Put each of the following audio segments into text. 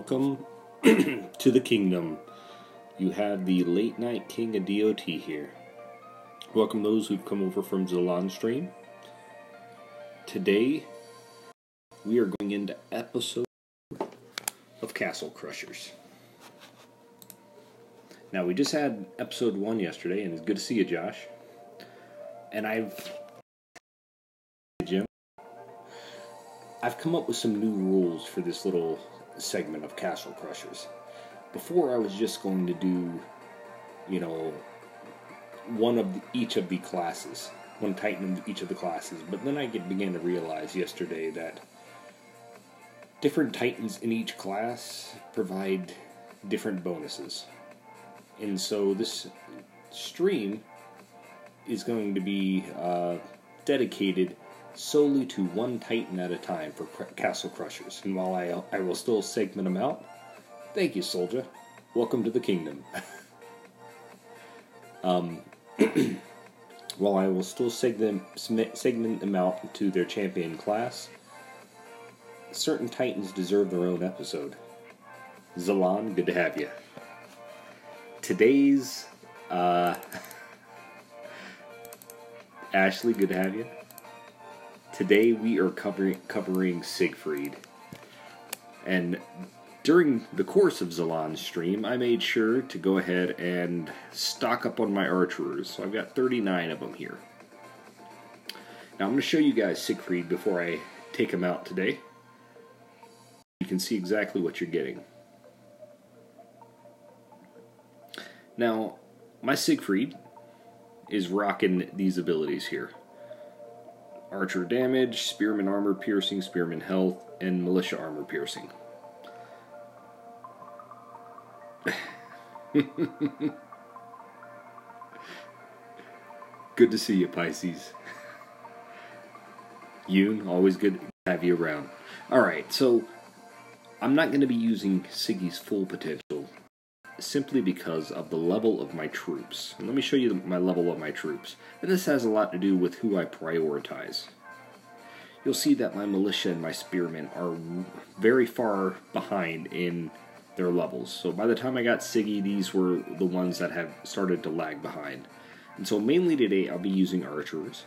Welcome to the kingdom. You have the late night king of DOT here. Welcome those who've come over from Zalon stream. Today we are going into episode of Castle Crushers. Now we just had episode 1 yesterday, and it's good to see you, Josh. And I've come up with some new rules for this little segment of Castle Crushers. Before I was just going to do, one of each of the classes, one Titan of each of the classes, but then I began to realize yesterday that different Titans in each class provide different bonuses. And so this stream is going to be dedicated solely to one Titan at a time for Castle Crushers. And while I will still segment them out, thank you, Soldier. Welcome to the kingdom. While I will still segment them out to their champion class, certain Titans deserve their own episode. Zalon, good to have you. Today's Ashley, good to have you. Today we are covering Siegfried. And during the course of Zalon's stream, I made sure to go ahead and stock up on my archers. So I've got 39 of them here. Now I'm going to show you guys Siegfried before I take him out today. You can see exactly what you're getting. Now, my Siegfried is rocking these abilities here. Archer damage, spearman armor piercing, spearman health, and militia armor piercing. Good to see you, Pisces. Yoon, always good to have you around. Alright, so I'm not going to be using Siggy's full potential simply because of the level of my troops. And let me show you my level of my troops. And this has a lot to do with who I prioritize. You'll see that my militia and my spearmen are very far behind in their levels. So by the time I got Siggy, these were the ones that have started to lag behind. And so mainly today I'll be using archers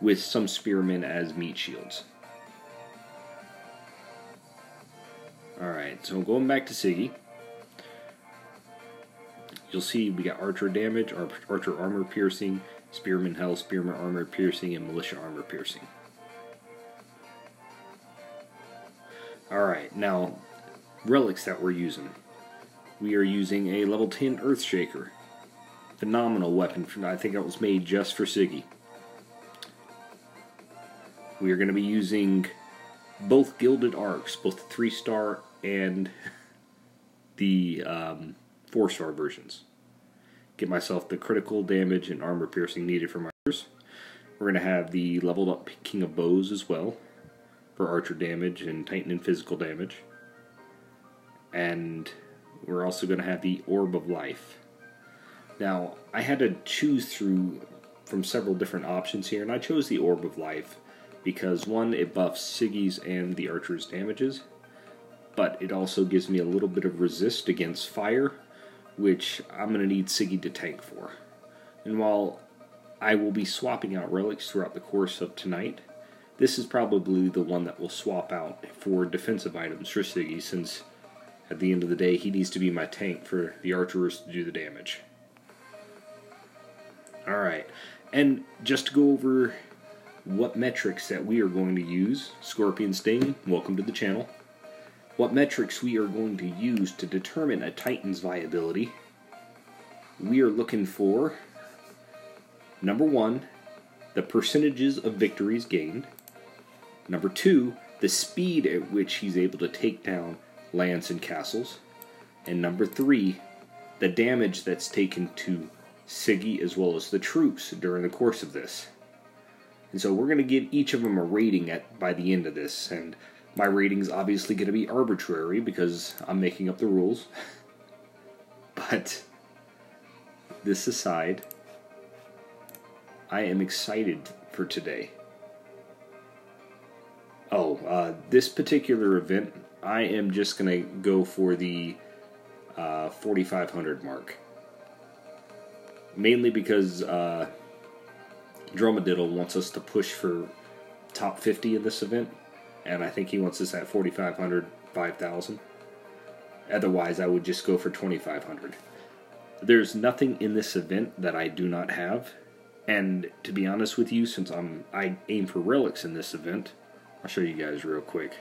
with some spearmen as meat shields. Alright, so going back to Siggy. You'll see we got archer damage, archer armor piercing, spearman health, spearman armor piercing, and militia armor piercing. Alright, now, relics that we're using. We are using a level 10 Earthshaker. Phenomenal weapon. I think it was made just for Siggy. We are going to be using both Gilded Arcs, both the 3-star and the 4-star versions. Get myself the critical damage and armor piercing needed for my archers. We're going to have the leveled up King of Bows as well for archer damage and Titan and physical damage. And we're also going to have the Orb of Life. Now, I had to choose from several different options here, and I chose the Orb of Life because, one, it buffs Siggy's and the archer's damages, but it also gives me a little bit of resist against fire, which I'm going to need Siggy to tank for. And while I will be swapping out relics throughout the course of tonight, this is probably the one that will swap out for defensive items for Siggy, since at the end of the day he needs to be my tank for the archers to do the damage. Alright, and just to go over what metrics that we are going to use, Scorpion Sting, welcome to the channel. What metrics we are going to use to determine a Titan's viability. We are looking for, number 1, the percentages of victories gained. Number 2, the speed at which he's able to take down lands and castles. And number 3, the damage that's taken to Siggy as well as the troops during the course of this. And so we're going to give each of them a rating by the end of this, and my rating's obviously going to be arbitrary because I'm making up the rules. But this aside, I am excited for today. This particular event I am just going to go for the 4,500 mark. Mainly because Dromediddle wants us to push for top 50 in this event, and I think he wants us at 4,500, 5,000. Otherwise, I would just go for 2,500. There's nothing in this event that I do not have, and to be honest with you, since I aim for relics in this event, I'll show you guys real quick.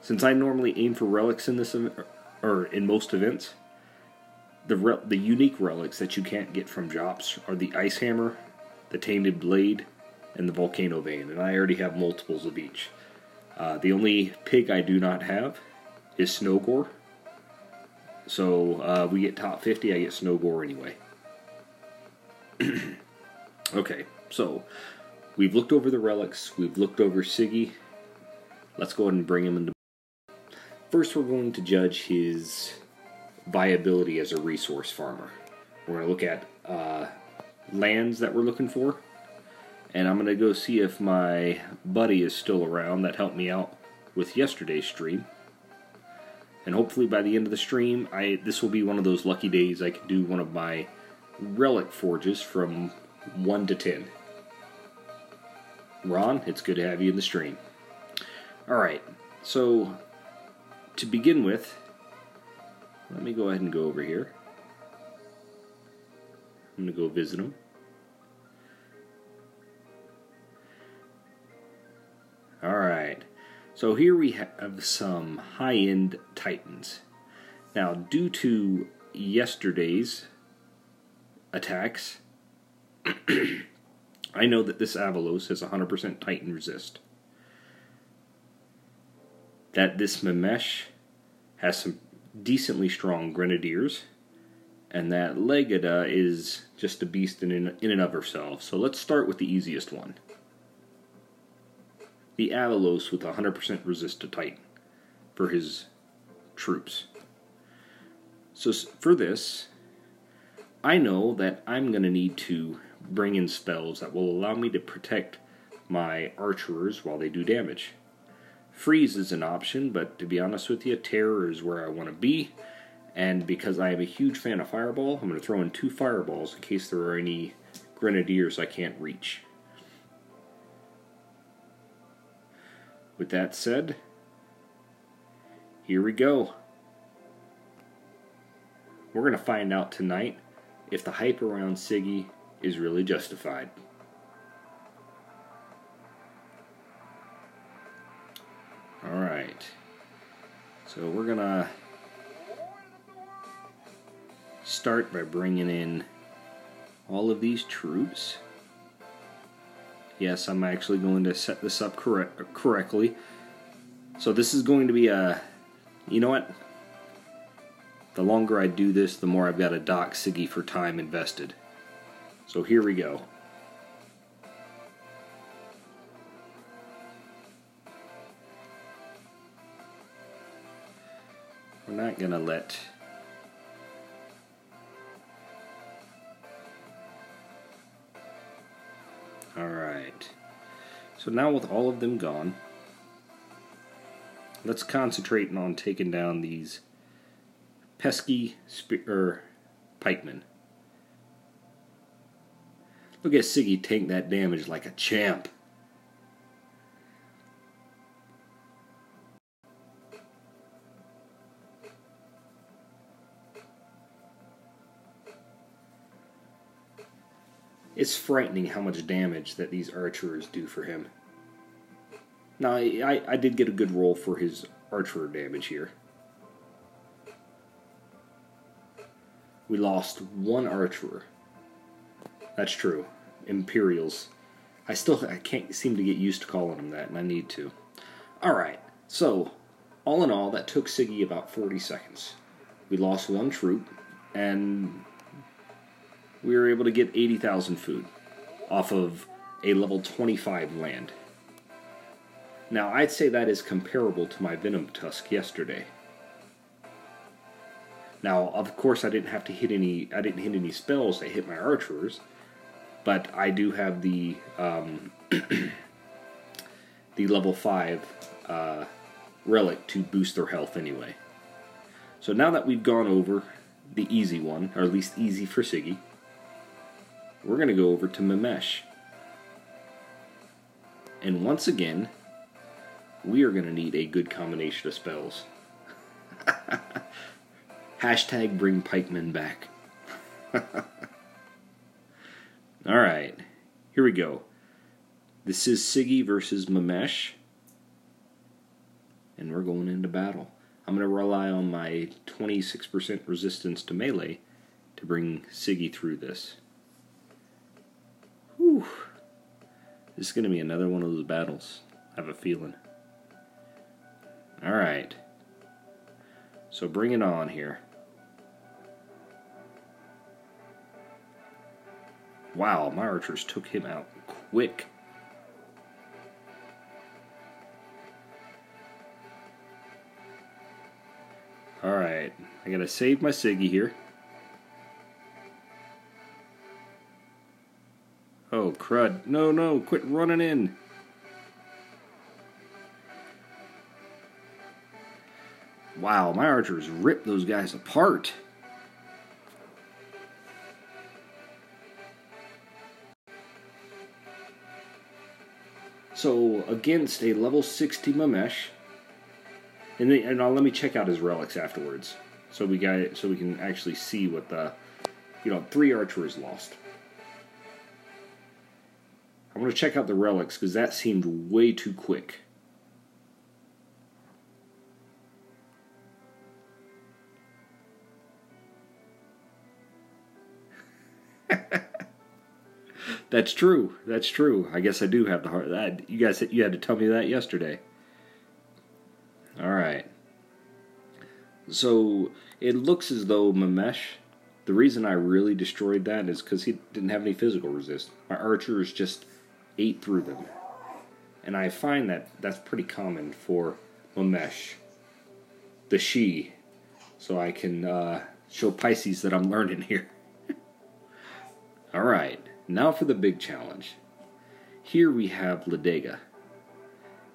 Since I normally aim for relics in this event, or in most events, the unique relics that you can't get from drops are the Ice Hammer, the Tainted Blade, and the Volcano Vein, and I already have multiples of each. The only pig I do not have is Snowgore. So we get top 50, I get Snowgore anyway. Okay, so we've looked over the relics, we've looked over Siggy. Let's go ahead and bring him into. First, we're going to judge his viability as a resource farmer. We're going to look at lands that we're looking for, and I'm going to go see if my buddy is still around that helped me out with yesterday's stream. And hopefully by the end of the stream, this will be one of those lucky days I can do one of my relic forges from 1 to 10. Ron, it's good to have you in the stream. Alright, so to begin with, let me go ahead and go over here. I'm going to go visit him. Alright, so here we have some high-end Titans. Now, due to yesterday's attacks, I know that this Avalos has 100% Titan resist. That this Mamesh has some decently strong Grenadiers, and that Legada is just a beast in and of herself. So let's start with the easiest one. The Avalos with 100% resist to Titan for his troops. So for this, I know that I'm going to need to bring in spells that will allow me to protect my archers while they do damage. Freeze is an option, but to be honest with you, Terror is where I want to be. And because I am a huge fan of Fireball, I'm going to throw in 2 Fireballs in case there are any Grenadiers I can't reach. With that said, here we go. We're going to find out tonight if the hype around Siggy is really justified. Alright, so we're going to start by bringing in all of these troops. Yes, I'm actually going to set this up correctly. So this is going to be a... You know what? The longer I do this, the more I've got to dock Siggy for time invested. So here we go. We're not going to let... Alright. So now with all of them gone, let's concentrate on taking down these pesky pikemen. Look at Siggy tank that damage like a champ. It's frightening how much damage that these archers do for him. Now, I did get a good roll for his archer damage here. We lost 1 archer. That's true. Imperials. I can't seem to get used to calling them that, and I need to. Alright, so, all in all, that took Siggy about 40 seconds. We lost 1 troop, and we were able to get 80,000 food off of a level 25 land. Now, I'd say that is comparable to my Venom Tusk yesterday. Now, of course, I didn't hit any spells that hit my archers, but I do have the the level 5 relic to boost their health anyway. So now that we've gone over the easy one, or at least easy for Siggy, we're going to go over to Mamesh. And once again, we are going to need a good combination of spells. Hashtag bring pikemen back. Alright, here we go. This is Siggy versus Mamesh. And we're going into battle. I'm going to rely on my 26% resistance to melee to bring Siggy through this. Whew. This is going to be another one of those battles. I have a feeling. Alright. So bring it on here. Wow, my archers took him out quick. Alright, I gotta save my Siggy here. Oh, crud. No, no, quit running in. Wow, my archers ripped those guys apart. So, against a level 60 Mamesh, and let me check out his relics afterwards, so we can actually see what the 3 archers lost. I'm going to check out the relics because that seemed way too quick. That's true. That's true. I guess I do have the heart. You had to tell me that yesterday. All right. So it looks as though Mamesh, the reason I really destroyed that is because he didn't have any physical resist. My archers just ate through them, and I find that that's pretty common for Mamesh, the she. So I can show Pisces that I'm learning here. All right. Now for the big challenge. Here we have Ladega.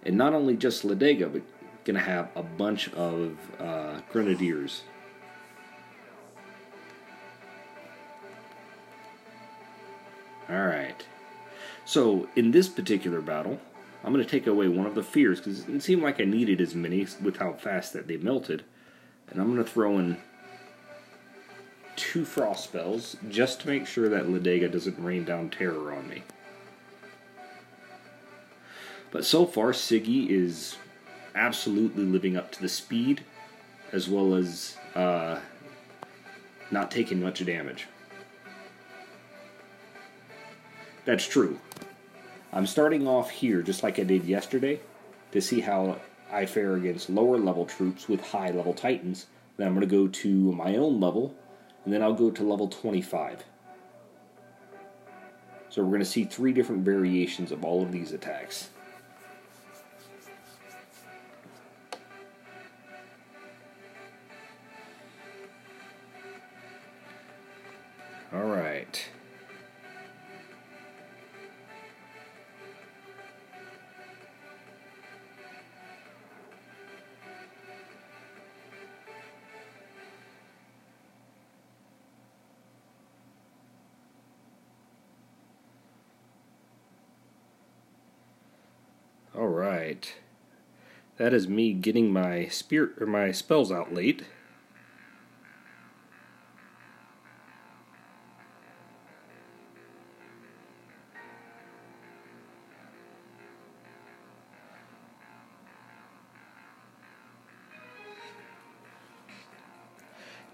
And not only just Ladega, but going to have a bunch of grenadiers. Alright. So, in this particular battle, I'm going to take away one of the fears, because it didn't seem like I needed as many with how fast that they melted. And I'm going to throw in 2 frost spells, just to make sure that Ladega doesn't rain down terror on me. But so far, Siggy is absolutely living up to the speed, as well as not taking much damage. That's true. I'm starting off here, just like I did yesterday, to see how I fare against lower level troops with high level titans. Then I'm going to go to my own level, and then I'll go to level 25. So we're going to see 3 different variations of all of these attacks. Alright. Alright. That is me getting my my spells out late.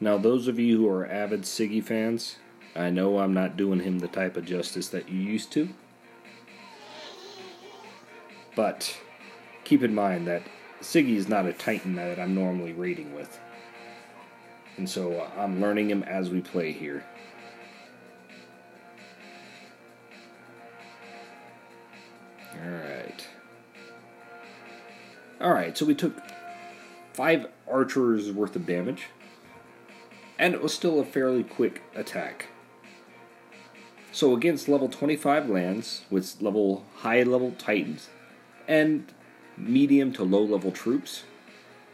Now, those of you who are avid Siggy fans, I know I'm not doing him the type of justice that you used to. But keep in mind that Siggy is not a Titan that I'm normally raiding with. And so I'm learning him as we play here. Alright, so we took 5 archers worth of damage. And it was still a fairly quick attack. So against level 25 lands with high level titans and medium to low level troops,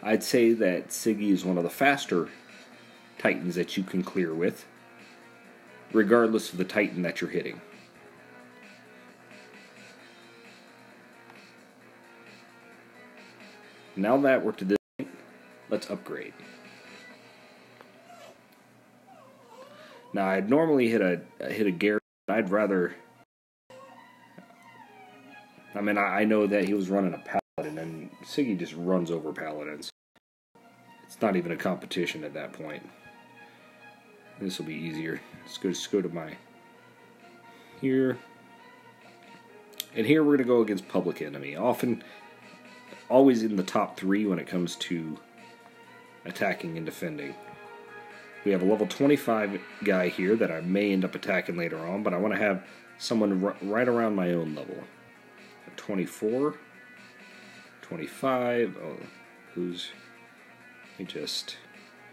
I'd say that Siggy is one of the faster Titans that you can clear with, regardless of the Titan that you're hitting. Now that we're to this point, let's upgrade. Now I'd normally hit a Garrett, but I'd rather. I mean, I know that he was running a Paladin, and Siggy just runs over Paladins. It's not even a competition at that point. This will be easier. Let's go to my here, and here we're gonna go against Public Enemy. Always in the top 3 when it comes to attacking and defending. We have a level 25 guy here that I may end up attacking later on, but I want to have someone right around my own level. 24, 25. Oh, let me just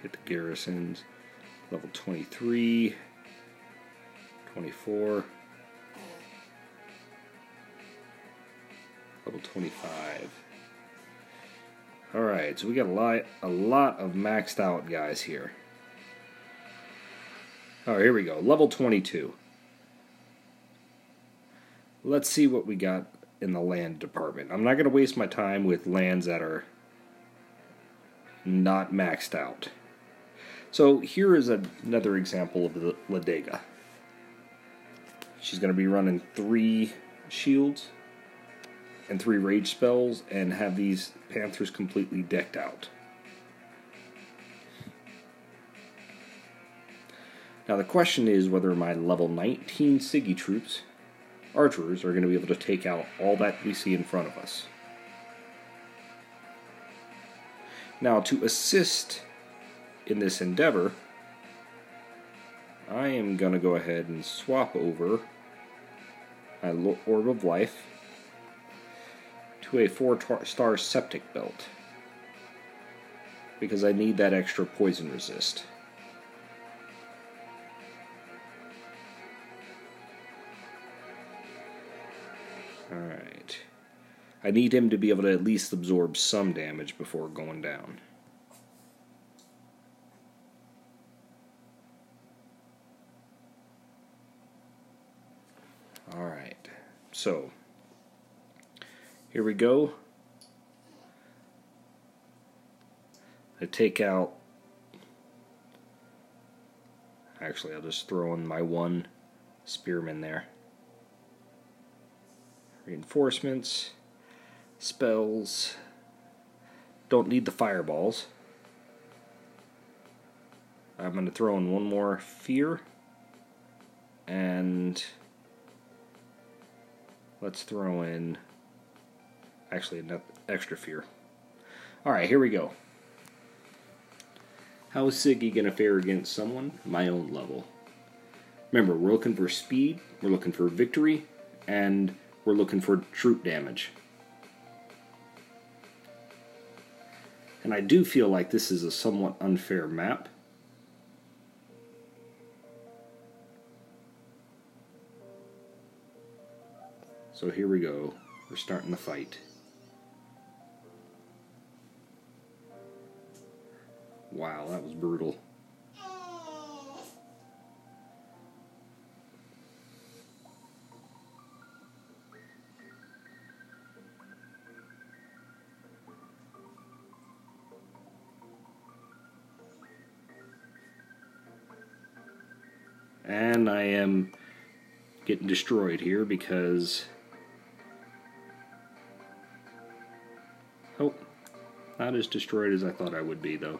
hit the garrisons. Level 23, 24, level 25. Alright, so we got a lot of maxed out guys here. Oh, here we go. Level 22. Let's see what we got in the land department. I'm not going to waste my time with lands that are not maxed out. So here is another example of the Ladega. She's going to be running 3 shields and 3 rage spells and have these Panthers completely decked out. Now the question is whether my level 19 Siggy troops, archers, are going to be able to take out all that we see in front of us. Now to assist in this endeavor, I am going to go ahead and swap over my Orb of Life to a 4-star Septic Belt, because I need that extra poison resist. Alright. I need him to be able to at least absorb some damage before going down. Alright. So, here we go. I take out... Actually, I'll just throw in my 1 spearman there. Reinforcements, spells. Don't need the fireballs. I'm going to throw in 1 more fear. And let's throw in... Actually, enough extra fear. Alright, here we go. How is Siggy going to fare against someone my own level? Remember, we're looking for speed, we're looking for victory, and we're looking for troop damage. And I do feel like this is a somewhat unfair map. So here we go. We're starting the fight. Wow, that was brutal. And I am getting destroyed here because... Oh, not as destroyed as I thought I would be, though.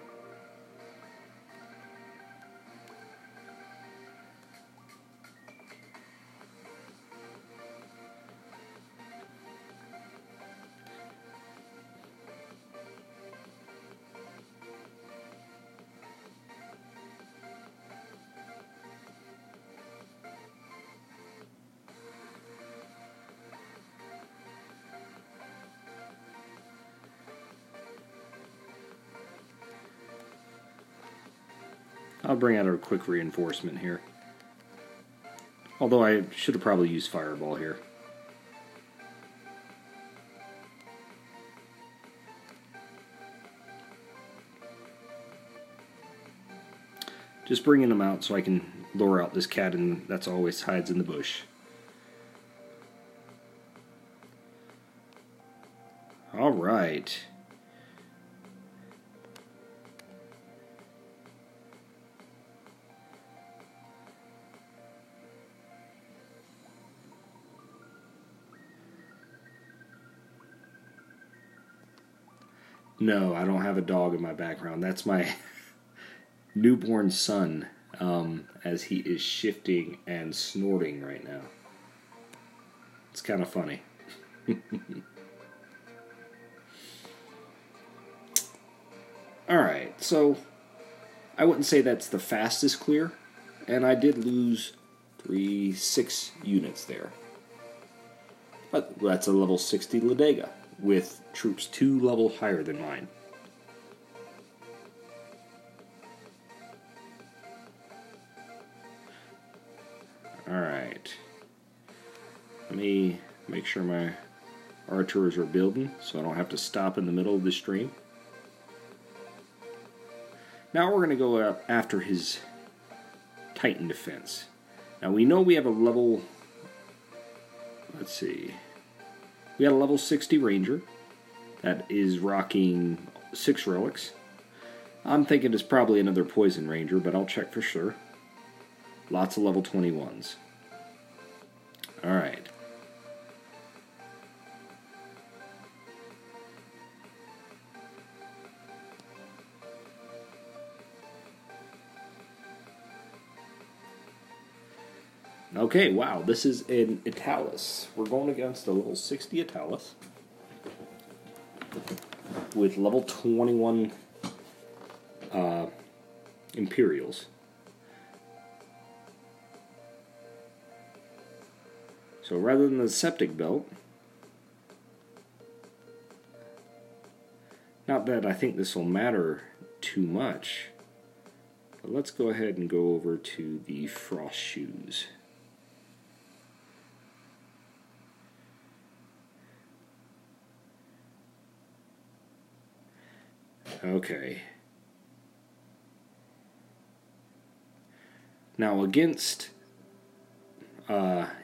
I'll bring out a quick reinforcement here. Although I should have probably used Fireball here. Just bringing them out so I can lure out this cat that's always hides in the bush. All right. No, I don't have a dog in my background. That's my newborn son, as he is shifting and snorting right now. It's kind of funny. Alright, so I wouldn't say that's the fastest clear, and I did lose 6 units there. But that's a level 60 Ladega, with troops 2 level higher than mine. Alright. Let me make sure my archers are building so I don't have to stop in the middle of the stream. Now we're going to go after his Titan defense. Now we know we have a level... Let's see. We got a level 60 Ranger that is rocking 6 relics. I'm thinking it's probably another Poison Ranger, but I'll check for sure. Lots of level 21s. Alright. Okay, wow, this is an Italis. We're going against a level 60 Italis with level 21 Imperials. So rather than the septic belt, not that I think this will matter too much, but let's go ahead and go over to the frost shoes. Okay. Now against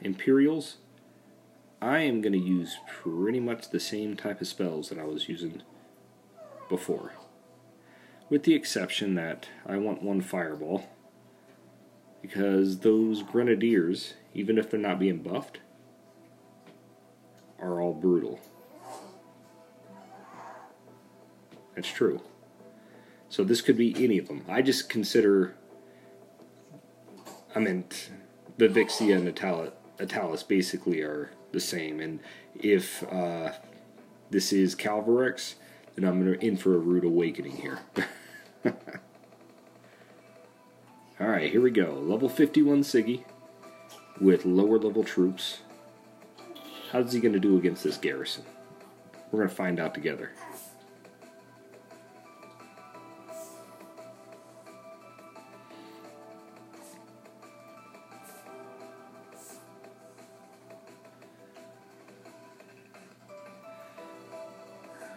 Imperials, I am going to use pretty much the same type of spells that I was using before. With the exception that I want 1 fireball, because those Grenadiers, even if they're not being buffed, are all brutal. That's true. So this could be any of them. I just consider... I meant the Vixia and Italis basically are the same. And if this is Calvarex, then I'm in for a rude awakening here. Alright, here we go. Level 51 Siggy with lower level troops. How's he going to do against this garrison? We're going to find out together.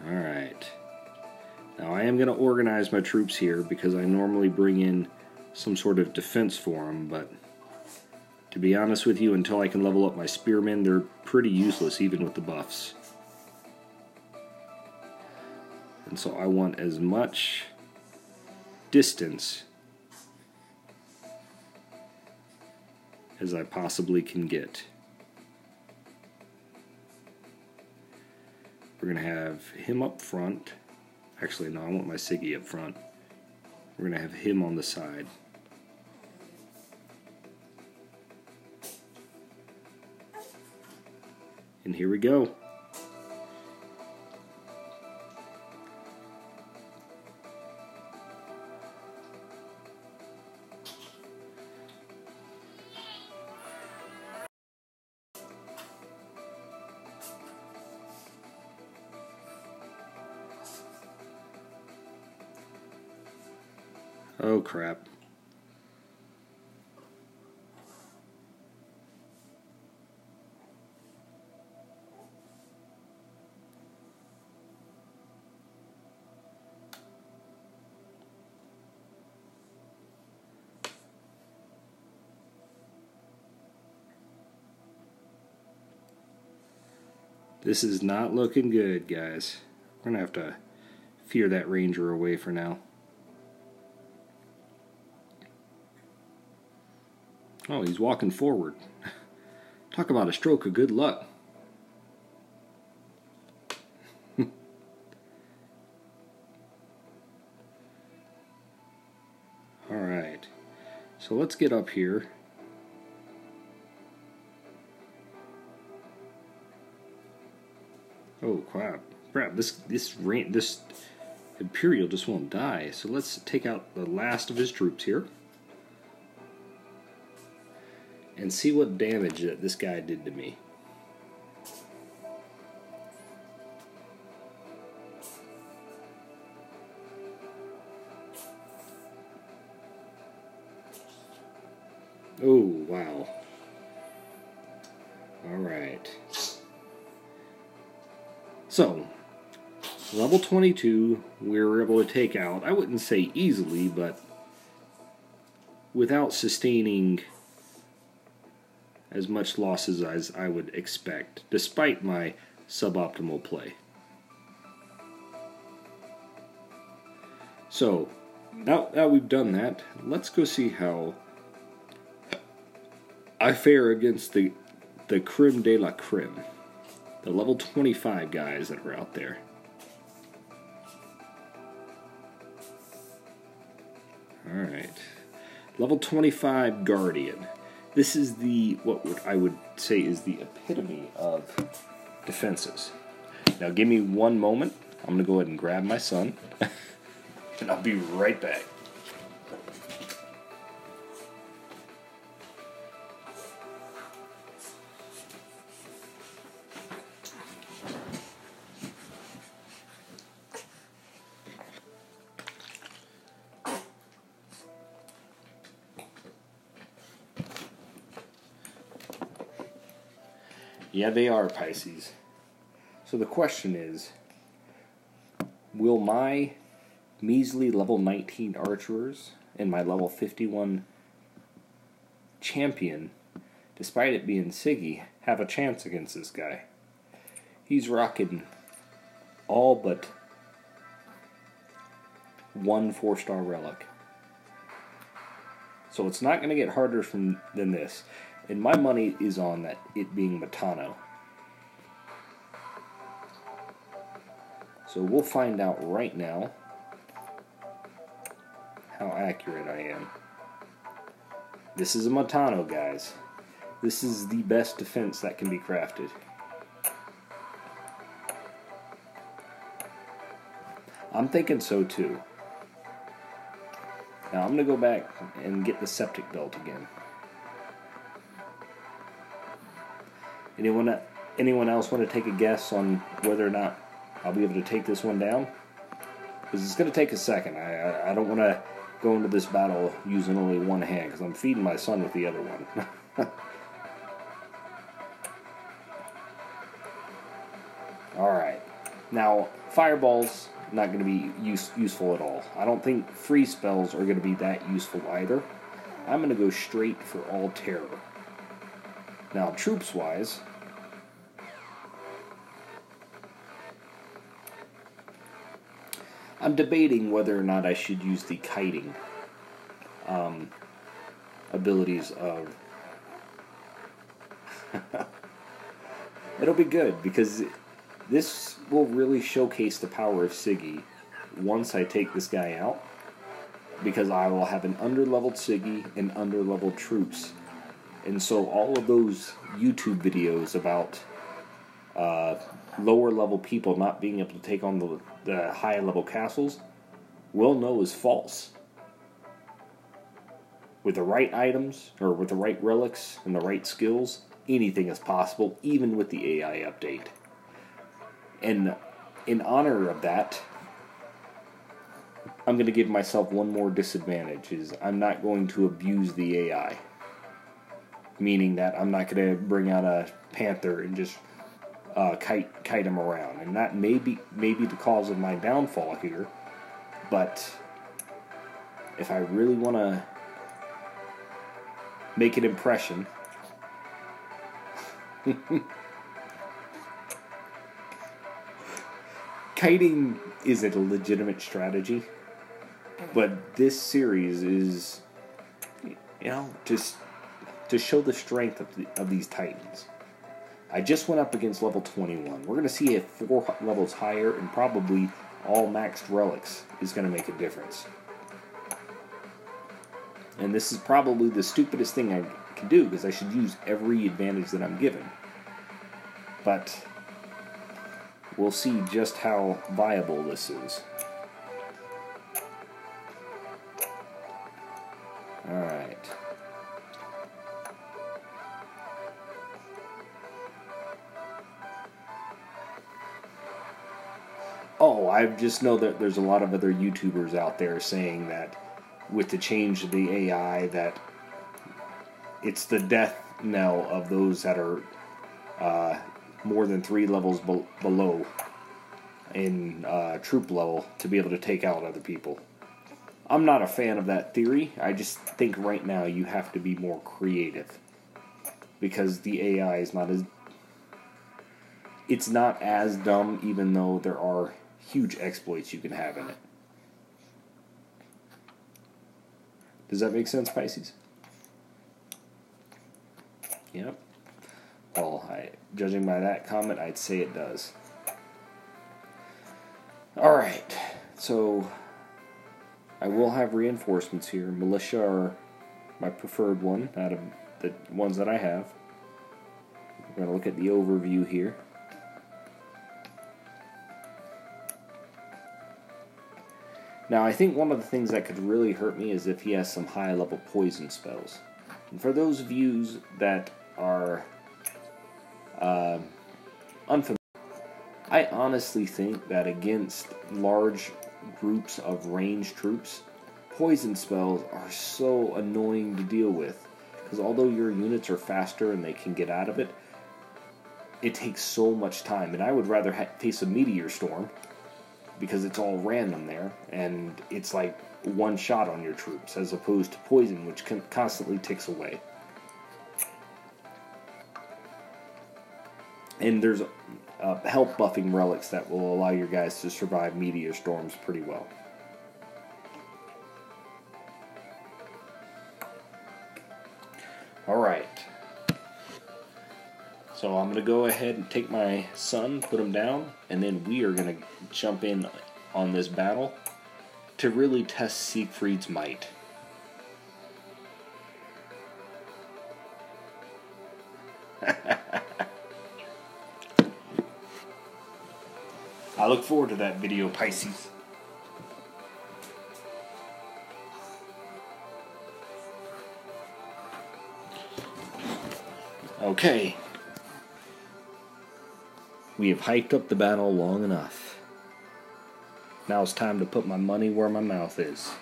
Alright. Now I am going to organize my troops here because I normally bring in some sort of defense for them, but to be honest with you, until I can level up my spearmen, they're pretty useless even with the buffs. And so I want as much distance as I possibly can get. We're going to have him up front. Actually, no, I want my Siggy up front. We're going to have him on the side. And here we go. Oh crap. This is not looking good, guys. We're going to have to fear that ranger away for now. Oh, he's walking forward. Talk about a stroke of good luck. Alright. So let's get up here. Oh crap. This Imperial just won't die. So let's take out the last of his troops here. And see what damage that this guy did to me. Oh, wow. Alright. So, level 22, we were able to take out, I wouldn't say easily, but without sustaining as much losses as I would expect, despite my suboptimal play. So, now we've done that, let's go see how I fare against the creme de la creme, the level 25 guys that are out there. Alright. Level 25 Guardian. This is I would say is the epitome of defenses. Now give me one moment. I'm going to go ahead and grab my son. And I'll be right back. Yeah, they are Pisces. So the question is, will my measly level 19 archers and my level 51 champion, despite it being Siggy, have a chance against this guy? He's rocking all but one 4-star relic. So it's not going to get harder than this. And my money is on that it being Matano. So we'll find out right now how accurate I am. This is a Matano, guys. This is the best defense that can be crafted. I'm thinking so too. Now I'm going to go back and get the septic belt again. Anyone else want to take a guess on whether or not I'll be able to take this one down? Because it's going to take a second. I don't want to go into this battle using only one hand, because I'm feeding my son with the other one. Alright. Now, fireballs, not going to be useful at all. I don't think freeze spells are going to be that useful either. I'm going to go straight for all terror. Now, troops-wise, I'm debating whether or not I should use the kiting abilities of... It'll be good, because this will really showcase the power of Siggy once I take this guy out, because I will have an under-leveled Siggy and under-leveled troops. And so all of those YouTube videos about lower level people not being able to take on the high level castles, we'll know is false. With the right items, or with the right relics and the right skills, anything is possible, even with the AI update. And in honor of that, I'm going to give myself one more disadvantage, is I'm not going to abuse the AI. Meaning that I'm not going to bring out a panther and just kite him around. And that may be the cause of my downfall here. But if I really want to make an impression, kiting isn't a legitimate strategy, but this series is, just to show the strength of these titans. I just went up against level 21. We're going to see if 4 levels higher and probably all maxed relics is going to make a difference. And this is probably the stupidest thing I can do, because I should use every advantage that I'm given. But we'll see just how viable this is. Alright. Oh, I just know that there's a lot of other YouTubers out there saying that with the change of the AI, that it's the death knell of those that are more than 3 levels below in troop level to be able to take out other people. I'm not a fan of that theory. I just think right now you have to be more creative, because the AI is not as... It's not as dumb, even though there are huge exploits you can have in it. Does that make sense, Pisces? Yep. Well, judging by that comment, I'd say it does. Alright, so I will have reinforcements here. Militia are my preferred one out of the ones that I have. We're going to look at the overview here. Now, I think one of the things that could really hurt me is if he has some high-level poison spells. And for those of you that are unfamiliar, I honestly think that against large groups of ranged troops, poison spells are so annoying to deal with. Because although your units are faster and they can get out of it, it takes so much time. And I would rather face a meteor storm, because it's all random there, and it's like one shot on your troops, as opposed to poison, which constantly ticks away. And there's health buffing relics that will allow your guys to survive meteor storms pretty well. Alright. So I'm going to go ahead and take my son, put him down, and then we are going to jump in on this battle to really test Siegfried's might. I look forward to that video, Pisces. Okay. We have hyped up the battle long enough. Now it's time to put my money where my mouth is.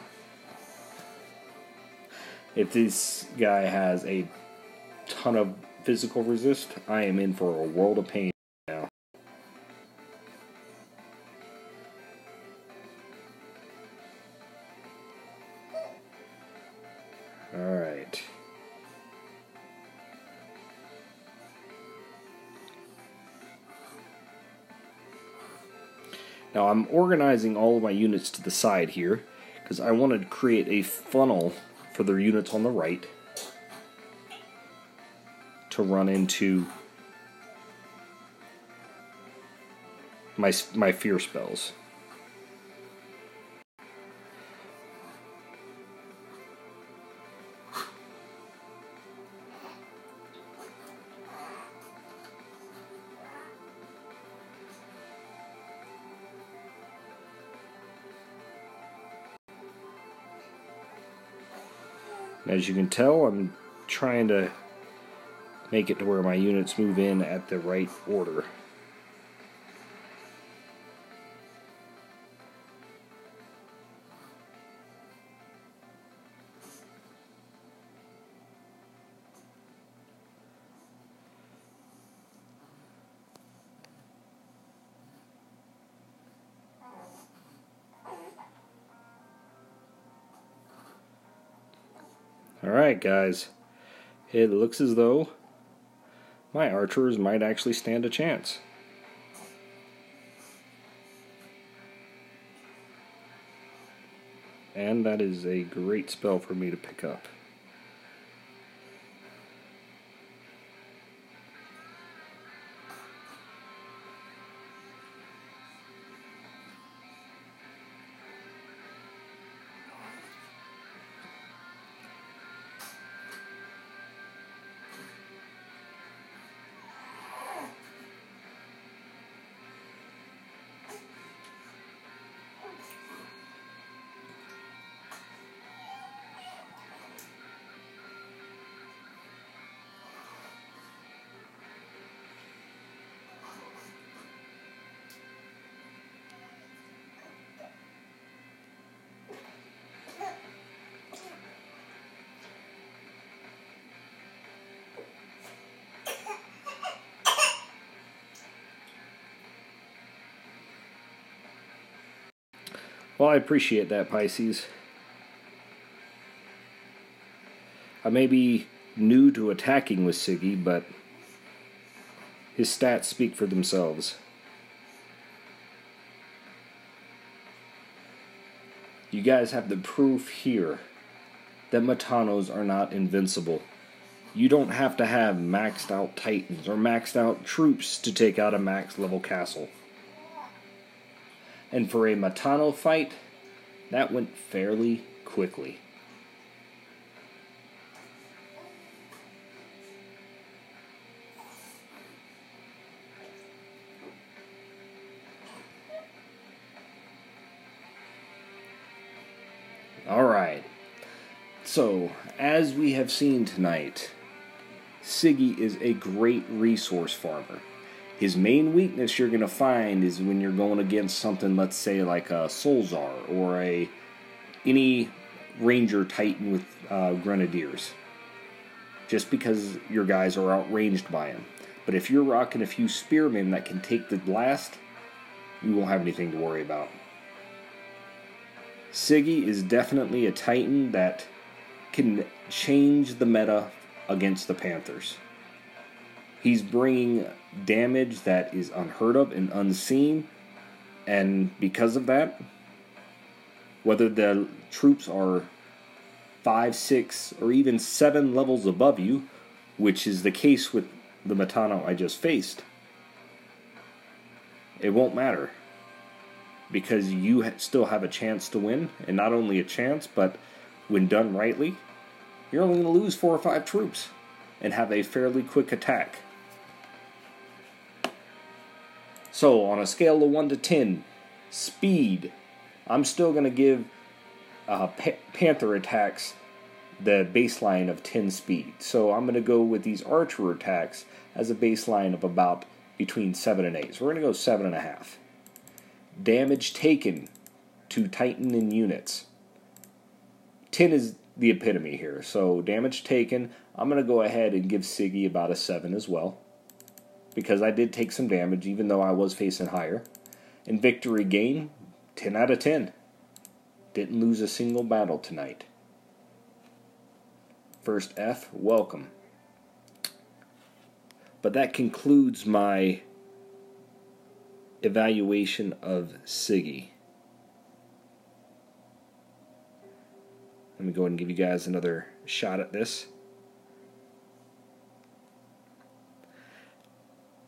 If this guy has a ton of physical resist, I am in for a world of pain now. Alright. Now I'm organizing all of my units to the side here, because I wanted to create a funnel for the units on the right to run into my fear spells. As you can tell, I'm trying to make it to where my units move in at the right order. Alright guys, it looks as though my archers might actually stand a chance. And that is a great spell for me to pick up. Well, I appreciate that, Pisces. I may be new to attacking with Siggy, but his stats speak for themselves. You guys have the proof here that Matanos are not invincible. You don't have to have maxed out Titans or maxed out troops to take out a max level castle. And for a Matano fight, that went fairly quickly. Alright, so as we have seen tonight, Siggy is a great resource farmer. His main weakness you're going to find is when you're going against something, let's say, like a Solzar or any Ranger Titan with Grenadiers. Just because your guys are outranged by him. But if you're rocking a few Spearmen that can take the blast, you won't have anything to worry about. Siggy is definitely a Titan that can change the meta against the Panthers. He's bringing damage that is unheard of and unseen, and because of that, whether the troops are 5, 6, or even 7 levels above you, which is the case with the Matano I just faced, it won't matter, because you still have a chance to win, and not only a chance, but when done rightly, you're only going to lose 4 or 5 troops and have a fairly quick attack. So, on a scale of 1 to 10, speed, I'm still going to give Panther attacks the baseline of 10 speed. So, I'm going to go with these Archer attacks as a baseline of about between 7 and 8. So, we're going to go 7.5. Damage taken to Titan and units. 10 is the epitome here. So, damage taken, I'm going to go ahead and give Siggy about a 7 as well, because I did take some damage, even though I was facing higher. And victory gain, 10 out of 10. Didn't lose a single battle tonight. First F, welcome. But that concludes my evaluation of Siggy. Let me go ahead and give you guys another shot at this.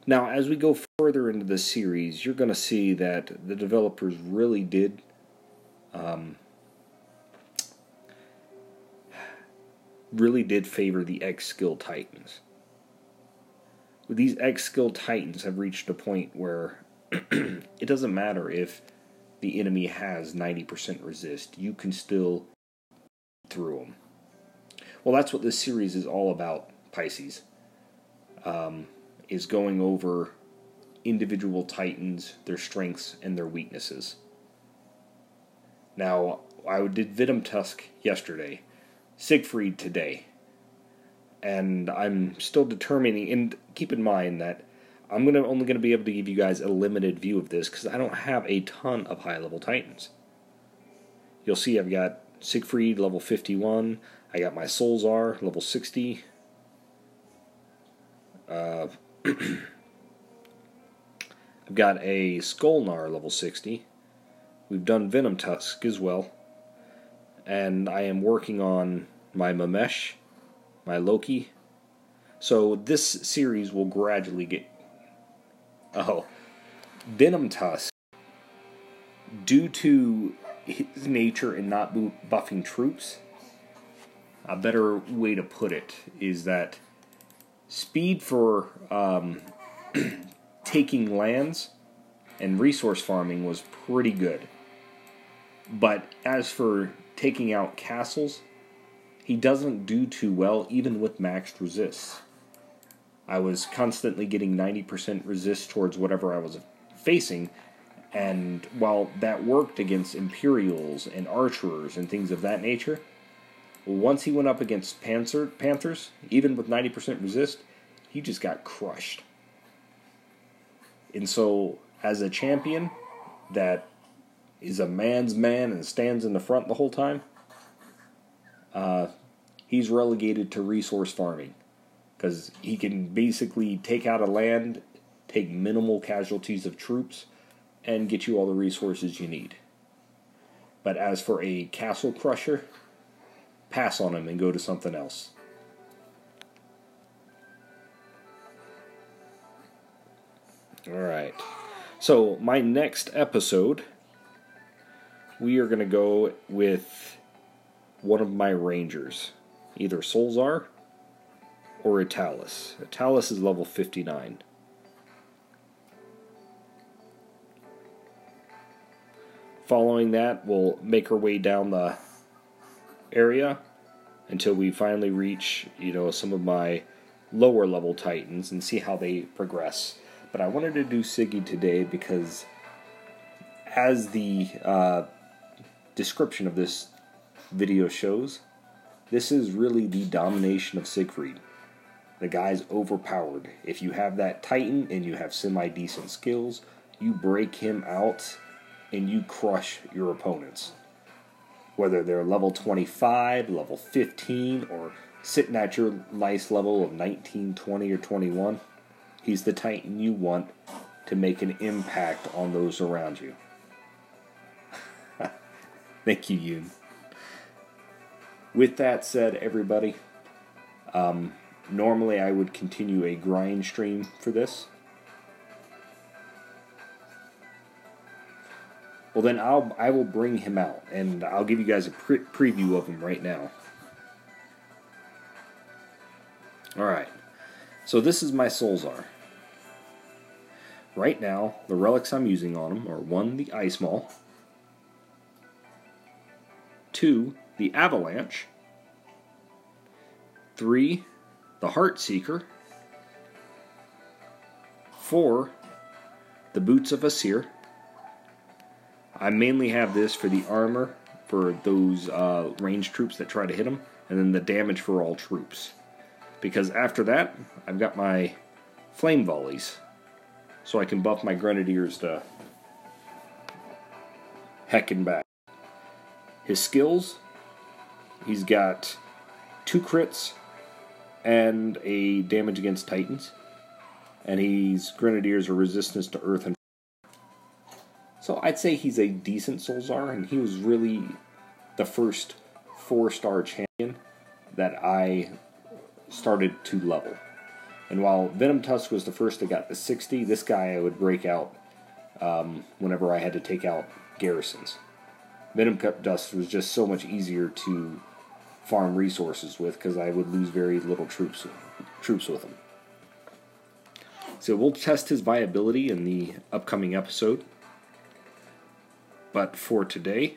Now, as we go further into the series, you're going to see that the developers really did favor the X-Skill Titans. These X-Skill Titans have reached a point where it doesn't matter if the enemy has 90% resist. You can still through them. Well, that's what this series is all about, Pisces. Is going over individual Titans, their strengths, and their weaknesses. Now, I did Venom Tusk yesterday, Siegfried today, and I'm still determining, and keep in mind that I'm only going to be able to give you guys a limited view of this, because I don't have a ton of high-level Titans. You'll see I've got Siegfried, level 51, I got my Solzar, level 60, I've got a Skolnar level 60. We've done Venom Tusk as well. and I am working on my Mamesh, my Loki. So this series will gradually get... Oh, Venom Tusk, due to his nature in not buffing troops, a better way to put it is that speed for taking lands and resource farming was pretty good. But as for taking out castles, he doesn't do too well even with maxed resists. I was constantly getting 90% resist towards whatever I was facing, and while that worked against Imperials and Archers and things of that nature, once he went up against Panthers, even with 90% resist, he just got crushed. And so, as a champion that is a man's man and stands in the front the whole time, he's relegated to resource farming. Because he can basically take out a land, take minimal casualties of troops, and get you all the resources you need. But as for a castle crusher, pass on him and go to something else. Alright. So, my next episode, we are going to go with one of my rangers. Either Solzar or Italis. Italis is level 59. Following that, we'll make our way down the area until we finally reach, some of my lower level titans and see how they progress. But I wanted to do Siggy today because, as the description of this video shows, this is really the domination of Siegfried. The guy's overpowered. If you have that Titan and you have semi-decent skills, you break him out and you crush your opponents. Whether they're level 25, level 15, or sitting at your nice level of 19, 20, or 21, he's the Titan you want to make an impact on those around you. Thank you, Yoon. With that said, everybody, normally I would continue a grind stream for this. Well, then I will bring him out, and I'll give you guys a preview of him right now. Alright, so this is my Solzar. Right now, the relics I'm using on him are 1, the Ice Maul, 2, the Avalanche, 3, the Heart Seeker, 4, the Boots of Asir. I mainly have this for the armor for those ranged troops that try to hit them, and then the damage for all troops. Because after that, I've got my Flame Volleys, so I can buff my Grenadiers to heck and back. His skills, he's got 2 crits and a damage against Titans, and his Grenadiers are resistance to earth and so I'd say he's a decent Solzar, and he was really the first 4-star champion that I started to level. And while Venom Tusk was the first that got the 60, this guy I would break out whenever I had to take out garrisons. Venom Tusk was just so much easier to farm resources with because I would lose very little troops with him. So we'll test his viability in the upcoming episode. But for today,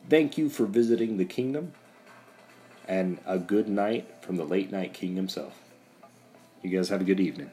thank you for visiting the kingdom, and a good night from the Late Night King himself. You guys have a good evening.